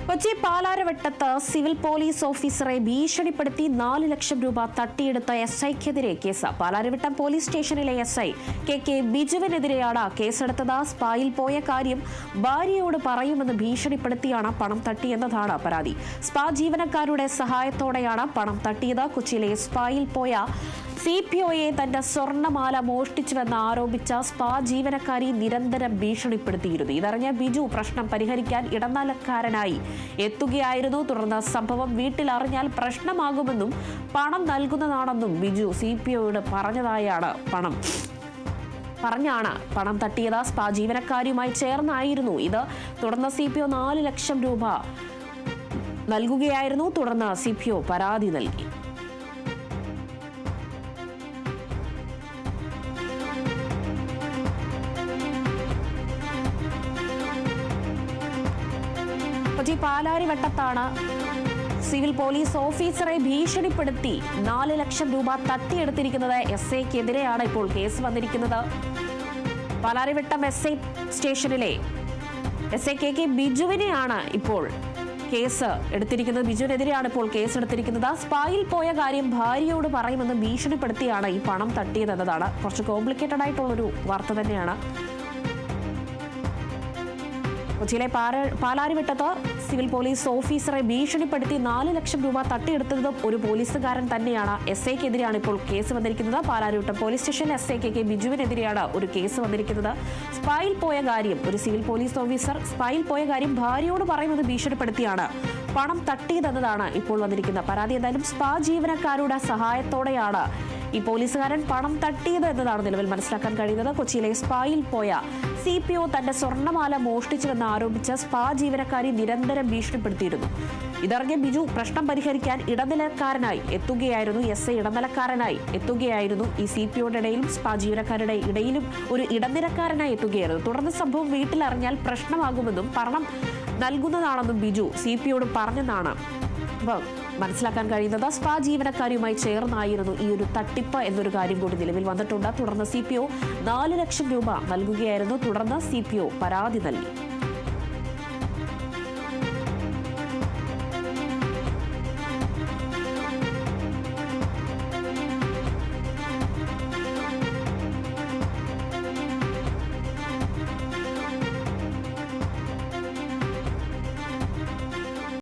Kochi പാലാരവട്ടത്ത് civil police ഓഫീസറെ ഭീഷണിപ്പെടുത്തി 4 ലക്ഷം രൂപ തട്ടിയെടുത്ത എസ്ഐക്കെതിരെ കേസ്. പാലാരവട്ടം പോലീസ് സ്റ്റേഷനിലെ എസ്ഐ കെ ബിജുവിനെതിരെയാണ് കേസെടുത്തത്. സ്പായിൽ പോയ കാര്യം ഭാര്യയോട് പറയുമെന്ന് ഭീഷണിപ്പെടുത്തിയാണ് പണം തട്ടിയെന്നതാണ് പരാതി. സ്പാ ജീവനക്കാരുടെ സഹായത്തോടെയാണ് പണം തട്ടിയത്. കൊച്ചിയിലെ സ്പായിൽ പോയ CPOയെ തന്റെ സ്വർണ്ണമാല മോഷ്ടിച്ചുവെന്ന് ആരോപിച്ച സ്പാ ജീവനക്കാരി നിരന്തരം ഭീഷണിപ്പെടുത്തിയിരുന്നു. ഇതറിഞ്ഞ ബിജു പ്രശ്നം പരിഹരിക്കാൻ ഇടനിലക്കാരനായി എത്തുകയായിരുന്നു. തുടർന്ന് സംഭവം വീട്ടിൽ അറിഞ്ഞാൽ പ്രശ്നമാകുമെന്നും പണം നൽകുന്നതാണെന്നും ബിജു CPOയോട് പറഞ്ഞാണ് പണം തട്ടിയത്. സ്പാ ജീവനക്കാരിയുമായി ചേർന്നായിരുന്നു ഇത്. തുടർന്ന് CPO 4 ലക്ഷം രൂപ നൽകുകയായിരുന്നു. തുടർന്ന് CPO പരാതി നൽകി. കൊച്ചി പാലാരിവട്ടത്താണ് സിവിൽ പോലീസ് ഓഫീസറെ ഭീഷണിപ്പെടുത്തി 4 ലക്ഷം രൂപ തട്ടിയെടുത്തിരിക്കുന്നത്. SIക്കെതിരെയാണ് ഇപ്പോൾ കേസ് വന്നിരിക്കുന്നത്. പാലാരിവട്ടം SI സ്റ്റേഷനിലെ SI KK ബിജുവിനെയാണ് ഇപ്പോൾ കേസ് എടുത്തിരിക്കുന്നത്. ബിജുവിനെതിരെയാണ് ഇപ്പോൾ കേസെടുത്തിരിക്കുന്നത്. സ്പായിൽ പോയ കാര്യം ഭാര്യയോട് പറയുമെന്ന് ഭീഷണിപ്പെടുത്തിയാണ് ഈ പണം തട്ടിയതെന്നതാണ് കുറച്ച് കോംപ്ലിക്കേറ്റഡ് ആയിട്ടുള്ളൊരു വാർത്ത തന്നെയാണ്. കൊച്ചിയിലെ പാലാരിവട്ടത്ത് സിവിൽ പോലീസ് ഓഫീസറെ ഭീഷണിപ്പെടുത്തി 4 ലക്ഷം രൂപ തട്ടിയെടുത്തത് ഒരു പോലീസുകാരൻ തന്നെയാണ്. SIക്കെതിരെയാണ് ഇപ്പോൾ കേസ് വന്നിരിക്കുന്നത്. പാലാരിവട്ടം പോലീസ് സ്റ്റേഷനിൽ SI KK ബിജുവിനെതിരെയാണ് ഒരു കേസ് വന്നിരിക്കുന്നത്. സ്പായിൽ പോയ കാര്യം ഒരു സിവിൽ പോലീസ് ഓഫീസർ സ്പായിൽ പോയ കാര്യം ഭാര്യയോട് പറയുമെന്ന് ഭീഷണിപ്പെടുത്തിയാണ് പണം തട്ടിയതെന്നതാണ് ഇപ്പോൾ വന്നിരിക്കുന്ന പരാതി. എന്തായാലും സ്പാ ജീവനക്കാരുടെ സഹായത്തോടെയാണ് ഈ പോലീസുകാരൻ പണം തട്ടിയത് എന്നതാണ് നിലവിൽ മനസ്സിലാക്കാൻ കഴിയുന്നത്. കൊച്ചിയിലെ സ്പായിൽ പോയ CPO തന്റെ സ്വർണ്ണമാല മോഷ്ടിച്ചുവെന്ന് ആരോപിച്ച സ്പാ ജീവനക്കാരി നിരന്തരം ഭീഷണിപ്പെടുത്തിയിരുന്നു. ഇതറിഞ്ഞ ബിജു പ്രശ്നം പരിഹരിക്കാൻ ഇടനിലക്കാരനായി എത്തുകയായിരുന്നു. SI ഇടനിലക്കാരനായി എത്തുകയായിരുന്നു. ഈ CPOയുടെ ഇടയിലും സ്പാ ജീവനക്കാരുടെ ഇടയിലും ഒരു ഇടനിലക്കാരനായി എത്തുകയായിരുന്നു. തുടർന്ന് സംഭവം വീട്ടിലറിഞ്ഞാൽ പ്രശ്നമാകുമെന്നും പണം നൽകുന്നതാണെന്നും ബിജു CPOയോട് പറഞ്ഞെന്നാണ് മനസ്സിലാക്കാൻ കഴിയുന്നത്. സ്പാ ജീവനക്കാരിയുമായി ചേർന്നായിരുന്നു ഈ ഒരു തട്ടിപ്പ് എന്നൊരു കാര്യം കൂടി നിലവിൽ വന്നിട്ടുണ്ട്. തുടർന്ന് CPO 4 ലക്ഷം രൂപ നൽകുകയായിരുന്നു. തുടർന്ന് CPO പരാതി നൽകി.